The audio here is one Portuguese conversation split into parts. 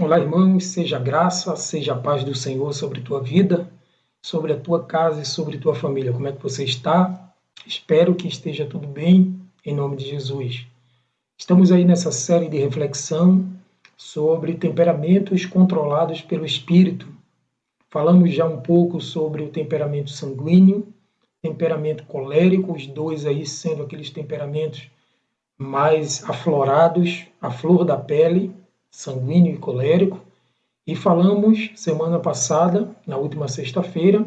Olá, irmãos, seja a graça, seja a paz do Senhor sobre tua vida, sobre a tua casa e sobre tua família. Como é que você está? Espero que esteja tudo bem, em nome de Jesus. Estamos aí nessa série de reflexão sobre temperamentos controlados pelo Espírito. Falamos já um pouco sobre o temperamento sanguíneo, temperamento colérico, os dois aí sendo aqueles temperamentos mais aflorados, a flor da pele, sanguíneo e colérico. E falamos semana passada, na última sexta-feira,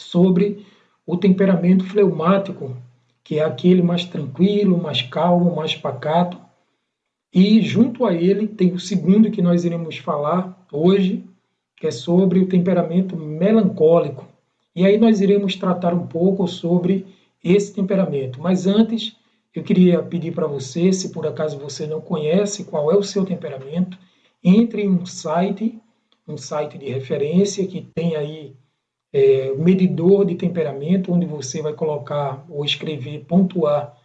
sobre o temperamento fleumático, que é aquele mais tranquilo, mais calmo, mais pacato. E junto a ele tem o segundo que nós iremos falar hoje, que é sobre o temperamento melancólico. E aí nós iremos tratar um pouco sobre esse temperamento. Mas antes, eu queria pedir para você, se por acaso você não conhece qual é o seu temperamento, entre em um site de referência que tem aí o medidor de temperamento, onde você vai colocar ou escrever, pontuar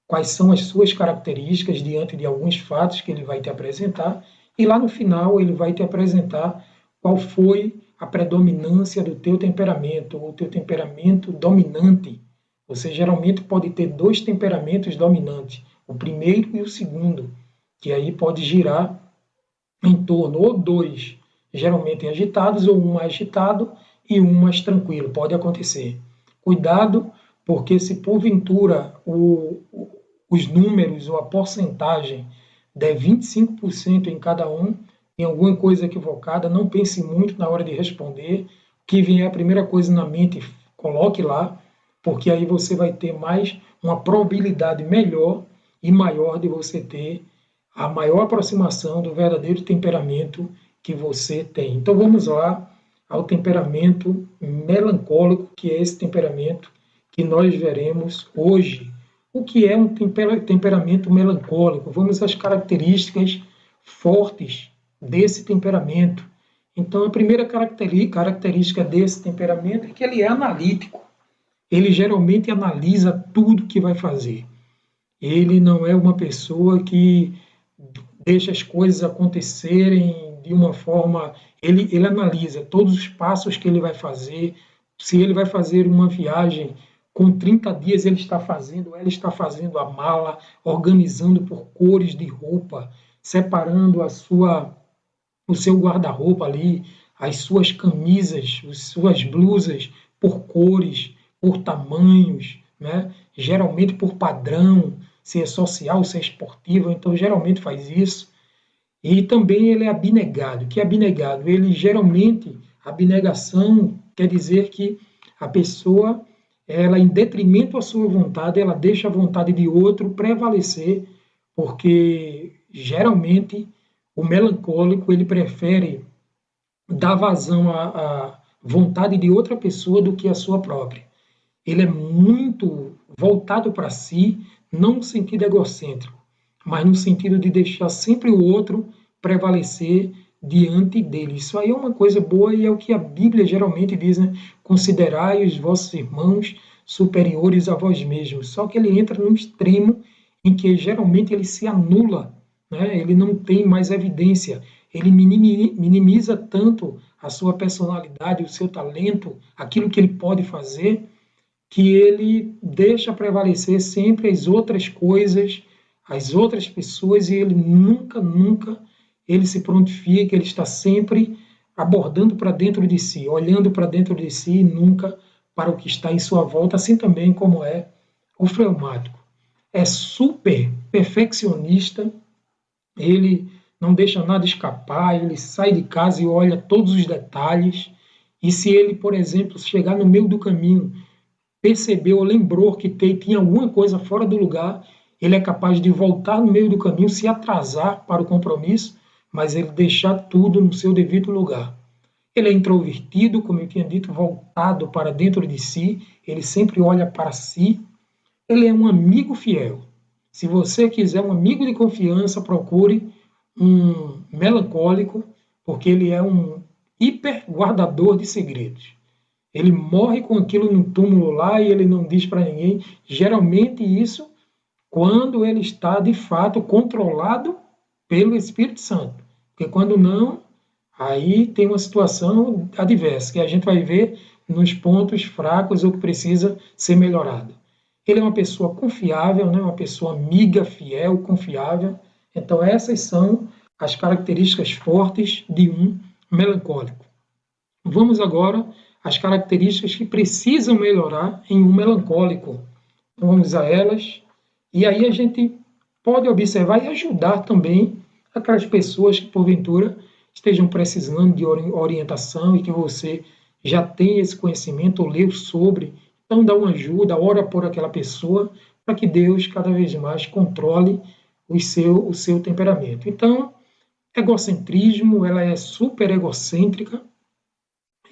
quais são as suas características diante de alguns fatos que ele vai te apresentar, e lá no final ele vai te apresentar qual foi a predominância do teu temperamento, ou teu temperamento dominante. Você geralmente pode ter dois temperamentos dominantes, o primeiro e o segundo, que aí pode girar em torno, ou dois geralmente agitados, ou um mais agitado e um mais tranquilo, pode acontecer. Cuidado, porque se porventura os números ou a porcentagem der 25% em cada um, tem alguma coisa equivocada, não pense muito na hora de responder, o que vier a primeira coisa na mente, coloque lá, porque aí você vai ter mais uma probabilidade melhor e maior de você ter a maior aproximação do verdadeiro temperamento que você tem. Então vamos lá ao temperamento melancólico, que é esse temperamento que nós veremos hoje. O que é um temperamento melancólico? Vamos às características fortes desse temperamento. Então, a primeira característica desse temperamento é que ele é analítico. Ele geralmente analisa tudo que vai fazer. Ele não é uma pessoa que deixa as coisas acontecerem de uma forma. Ele analisa todos os passos que ele vai fazer. Se ele vai fazer uma viagem, com 30 dias ele está fazendo, ela está fazendo a mala, organizando por cores de roupa, separando o seu guarda-roupa ali, as suas camisas, as suas blusas por cores, por tamanhos, né? Geralmente por padrão, se é social, se é esportivo, então geralmente faz isso. E também ele é abnegado. O que é abnegado? Ele geralmente, abnegação quer dizer que a pessoa, ela em detrimento à sua vontade, ela deixa a vontade de outro prevalecer, porque geralmente o melancólico ele prefere dar vazão à vontade de outra pessoa do que a sua própria. Ele é muito voltado para si, não no sentido egocêntrico, mas no sentido de deixar sempre o outro prevalecer diante dele. Isso aí é uma coisa boa e é o que a Bíblia geralmente diz, né? Considerai os vossos irmãos superiores a vós mesmos. Só que ele entra num extremo em que geralmente ele se anula, né? Ele não tem mais evidência, ele minimiza tanto a sua personalidade, o seu talento, aquilo que ele pode fazer, que ele deixa prevalecer sempre as outras coisas, as outras pessoas, e ele nunca ele se prontifica, ele está sempre abordando para dentro de si, olhando para dentro de si e nunca para o que está em sua volta, assim também como é o fleumático. É super perfeccionista, ele não deixa nada escapar, ele sai de casa e olha todos os detalhes, e se ele, por exemplo, chegar no meio do caminho, percebeu ou lembrou que tinha alguma coisa fora do lugar, ele é capaz de voltar no meio do caminho, se atrasar para o compromisso, mas ele deixar tudo no seu devido lugar. Ele é introvertido, como eu tinha dito, voltado para dentro de si, ele sempre olha para si. Ele é um amigo fiel. Se você quiser um amigo de confiança, procure um melancólico, porque ele é um hiper guardador de segredos. Ele morre com aquilo no túmulo lá e ele não diz para ninguém. Geralmente isso quando ele está de fato controlado pelo Espírito Santo. Porque quando não, aí tem uma situação adversa, que a gente vai ver nos pontos fracos ou que precisa ser melhorado. Ele é uma pessoa confiável, né? Uma pessoa amiga, fiel, confiável. Então, essas são as características fortes de um melancólico. Vamos agora às características que precisam melhorar em um melancólico. Então, vamos a elas. E aí a gente pode observar e ajudar também aquelas pessoas que, porventura, estejam precisando de orientação e que você já tem esse conhecimento ou leu sobre. Então, dá uma ajuda, ora por aquela pessoa, para que Deus cada vez mais controle o seu temperamento. Então, egocentrismo, ela é super egocêntrica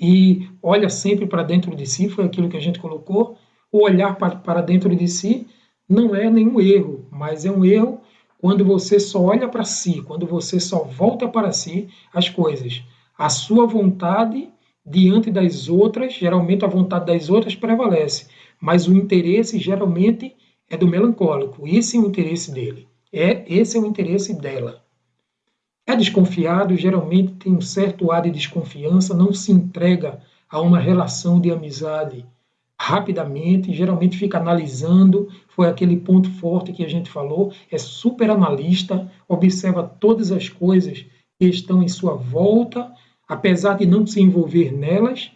e olha sempre para dentro de si, foi aquilo que a gente colocou. O olhar para dentro de si não é nenhum erro, mas é um erro quando você só olha para si, quando você só volta para si as coisas. A sua vontade diante das outras, geralmente a vontade das outras prevalece, mas o interesse geralmente é do melancólico. Esse é o interesse dele, esse é o interesse dela. É desconfiado, geralmente tem um certo ar de desconfiança, não se entrega a uma relação de amizade rapidamente, geralmente fica analisando, foi aquele ponto forte que a gente falou, é super analista, observa todas as coisas que estão em sua volta, apesar de não se envolver nelas,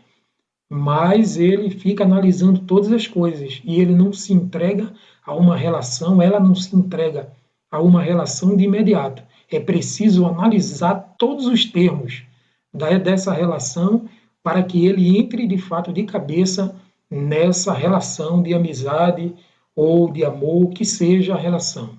mas ele fica analisando todas as coisas e ele não se entrega a uma relação, ela não se entrega a uma relação de imediato. É preciso analisar todos os termos dessa relação para que ele entre de fato de cabeça nessa relação de amizade ou de amor, que seja a relação.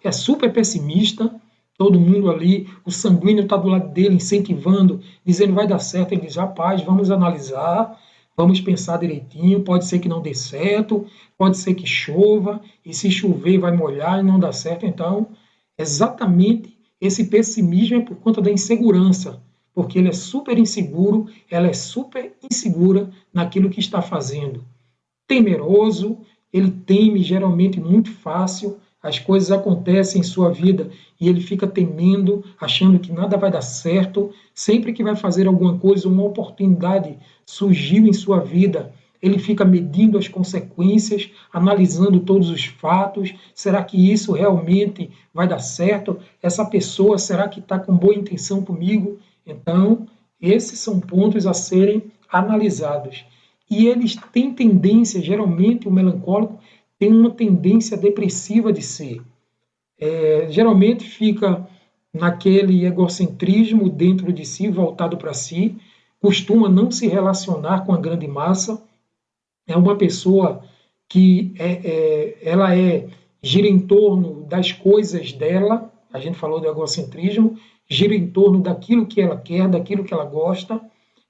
É super pessimista, todo mundo ali, o sanguíneo está do lado dele, incentivando, dizendo vai dar certo. Ele diz, rapaz, vamos analisar, vamos pensar direitinho, pode ser que não dê certo, pode ser que chova, e se chover vai molhar e não dá certo. Então, exatamente esse pessimismo é por conta da insegurança, porque ele é super inseguro, ela é super insegura naquilo que está fazendo. Temeroso, ele teme geralmente muito fácil, as coisas acontecem em sua vida e ele fica temendo, achando que nada vai dar certo. Sempre que vai fazer alguma coisa, uma oportunidade surgiu em sua vida, ele fica medindo as consequências, analisando todos os fatos. Será que isso realmente vai dar certo? Essa pessoa, será que está com boa intenção comigo? Então, esses são pontos a serem analisados. E eles têm tendência, geralmente o melancólico tem uma tendência depressiva de ser. Geralmente fica naquele egocentrismo dentro de si, voltado para si, costuma não se relacionar com a grande massa, é uma pessoa que ela gira em torno das coisas dela, a gente falou do egocentrismo, gira em torno daquilo que ela quer, daquilo que ela gosta,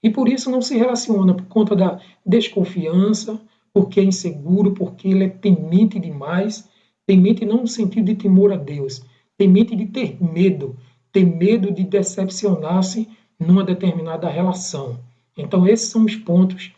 e por isso não se relaciona, por conta da desconfiança, porque é inseguro, porque ele é temente demais, temente não no sentido de temor a Deus, temente de ter medo de decepcionar-se numa determinada relação. Então esses são os pontos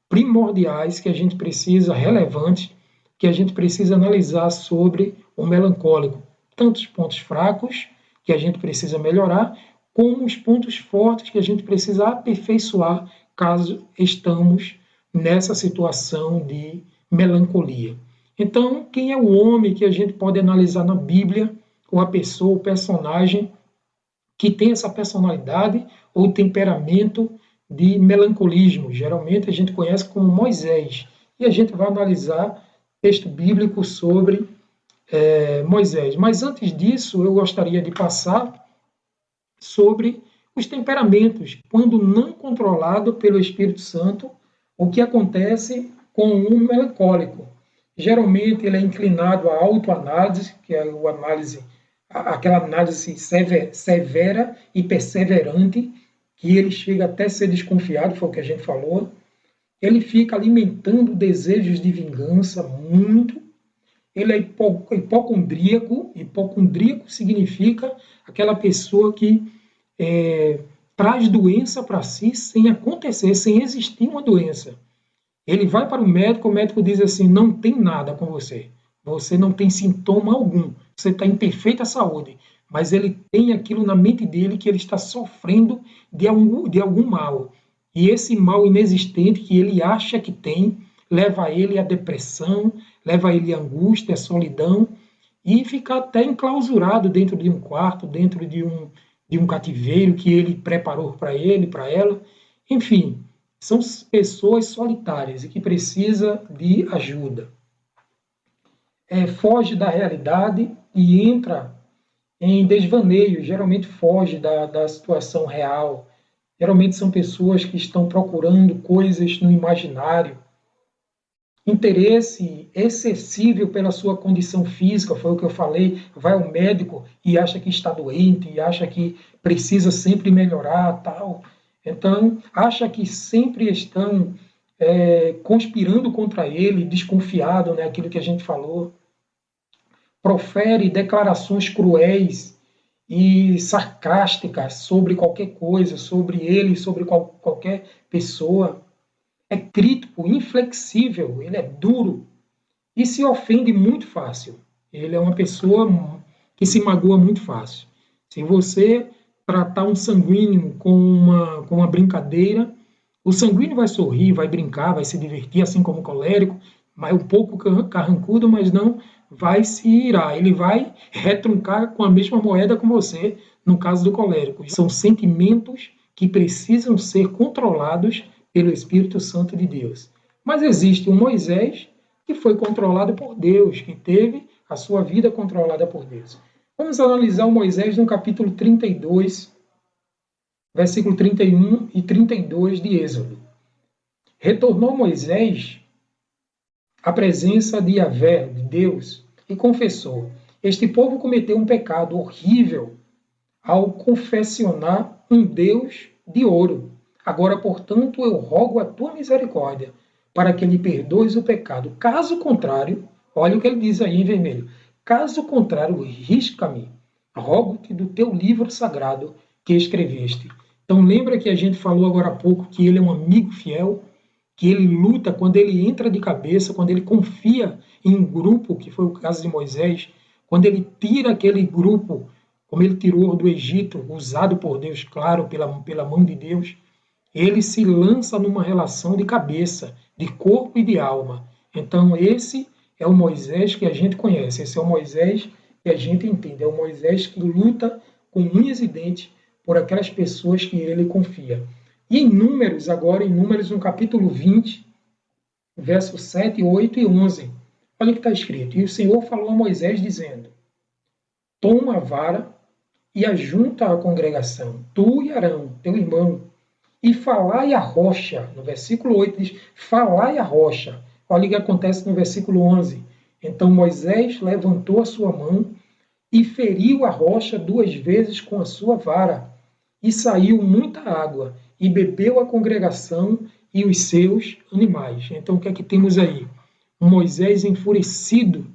primordiais que a gente precisa, relevantes, que a gente precisa analisar sobre o melancólico. Tanto os pontos fracos, que a gente precisa melhorar, como os pontos fortes que a gente precisa aperfeiçoar caso estamos nessa situação de melancolia. Então, quem é o homem que a gente pode analisar na Bíblia, ou a pessoa, o personagem, que tem essa personalidade ou temperamento de melancolismo? Geralmente a gente conhece como Moisés. E a gente vai analisar texto bíblico sobre Moisés. Mas antes disso, eu gostaria de passar sobre os temperamentos. Quando não controlado pelo Espírito Santo, o que acontece com um melancólico? Geralmente ele é inclinado à autoanálise, que é aquela análise severa e perseverante, que ele chega até a ser desconfiado, foi o que a gente falou. Ele fica alimentando desejos de vingança muito. Ele é hipocondríaco. Hipocondríaco significa aquela pessoa que traz doença para si sem acontecer, sem existir uma doença. Ele vai para o médico diz assim, não tem nada com você. Você não tem sintoma algum. Você está em perfeita saúde. mas ele tem aquilo na mente dele que ele está sofrendo de algum mal. E esse mal inexistente que ele acha que tem, leva ele à depressão, leva ele à angústia, à solidão, e fica até enclausurado dentro de um quarto, dentro de um cativeiro que ele preparou para ele, para ela. Enfim, são pessoas solitárias e que precisam de ajuda. Foge da realidade e entra em desvaneio, geralmente foge da situação real. Geralmente são pessoas que estão procurando coisas no imaginário. Interesse excessivo pela sua condição física, foi o que eu falei, vai ao médico e acha que está doente, e acha que precisa sempre melhorar, tal. Então, acha que sempre estão conspirando contra ele, desconfiado, né, aquilo que a gente falou. Profere declarações cruéis e sarcásticas sobre qualquer coisa, sobre ele, sobre qualquer pessoa. É crítico, inflexível, ele é duro e se ofende muito fácil. Ele é uma pessoa que se magoa muito fácil. Se você tratar um sanguíneo com uma brincadeira, o sanguíneo vai sorrir, vai brincar, vai se divertir, assim como o colérico, mas um pouco carrancudo, mas não vai se irar. Ele vai retruncar com a mesma moeda com você, no caso do colérico. São sentimentos que precisam ser controlados pelo Espírito Santo de Deus. Mas existe um Moisés que foi controlado por Deus, que teve a sua vida controlada por Deus. Vamos analisar o Moisés no capítulo 32, versículo 31 e 32 de Êxodo. Retornou Moisés à presença de Yahvé, de Deus, e confessou: este povo cometeu um pecado horrível ao confessionar um Deus de ouro. Agora, portanto, eu rogo a tua misericórdia para que lhe perdoes o pecado. Caso contrário, olha o que ele diz aí em vermelho. Caso contrário, risca-me. Rogo-te do teu livro sagrado que escreveste. Então, lembra que a gente falou agora há pouco que ele é um amigo fiel, que ele luta quando ele entra de cabeça, quando ele confia em um grupo, que foi o caso de Moisés, quando ele tira aquele grupo, como ele tirou do Egito, usado por Deus, claro, pela mão de Deus, ele se lança numa relação de cabeça, de corpo e de alma. Então, esse é o Moisés que a gente conhece, esse é o Moisés que a gente entende, é o Moisés que luta com unhas e dentes por aquelas pessoas que ele confia. E em Números, agora em Números, no capítulo 20, versos 7, 8 e 11, olha o que está escrito. E o Senhor falou a Moisés, dizendo: toma a vara e ajunta a congregação, tu e Arão, teu irmão, e falai a rocha. No versículo 8 diz: falai a rocha. Olha o que acontece no versículo 11. Então Moisés levantou a sua mão e feriu a rocha 2 vezes com a sua vara, e saiu muita água, e bebeu a congregação e os seus animais. Então o que é que temos aí? Um Moisés enfurecido,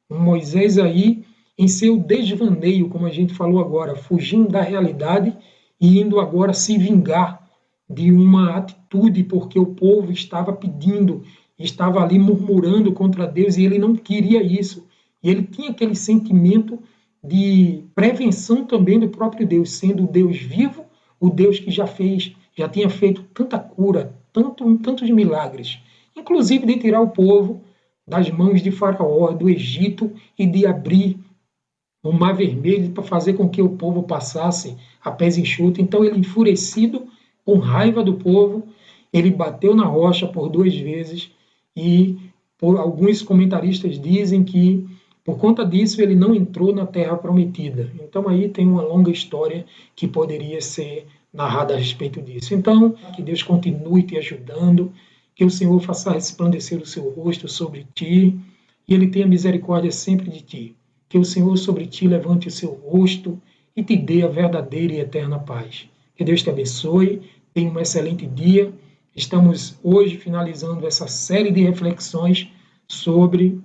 um Moisés aí em seu desvaneio, como a gente falou agora, fugindo da realidade e indo agora se vingar de uma atitude, porque o povo estava pedindo, estava ali murmurando contra Deus e ele não queria isso. E ele tinha aquele sentimento de prevenção também do próprio Deus, sendo o Deus vivo, o Deus que já tinha feito tanta cura, tantos milagres, inclusive de tirar o povo das mãos de Faraó, do Egito, e de abrir o Mar Vermelho para fazer com que o povo passasse a pés enxutos. Então ele, enfurecido, com raiva do povo, ele bateu na rocha por 2 vezes e alguns comentaristas dizem que por conta disso ele não entrou na Terra Prometida. Então aí tem uma longa história que poderia ser narrada a respeito disso. Então, que Deus continue te ajudando, que o Senhor faça resplandecer o seu rosto sobre ti e ele tenha misericórdia sempre de ti. Que o Senhor sobre ti levante o seu rosto e te dê a verdadeira e eterna paz. Que Deus te abençoe, tenha um excelente dia. Estamos hoje finalizando essa série de reflexões sobre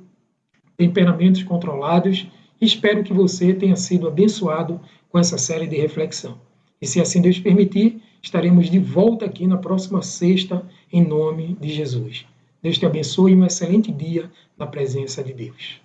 temperamentos controlados. Espero que você tenha sido abençoado com essa série de reflexão. E se assim Deus permitir, estaremos de volta aqui na próxima sexta, em nome de Jesus. Deus te abençoe e um excelente dia na presença de Deus.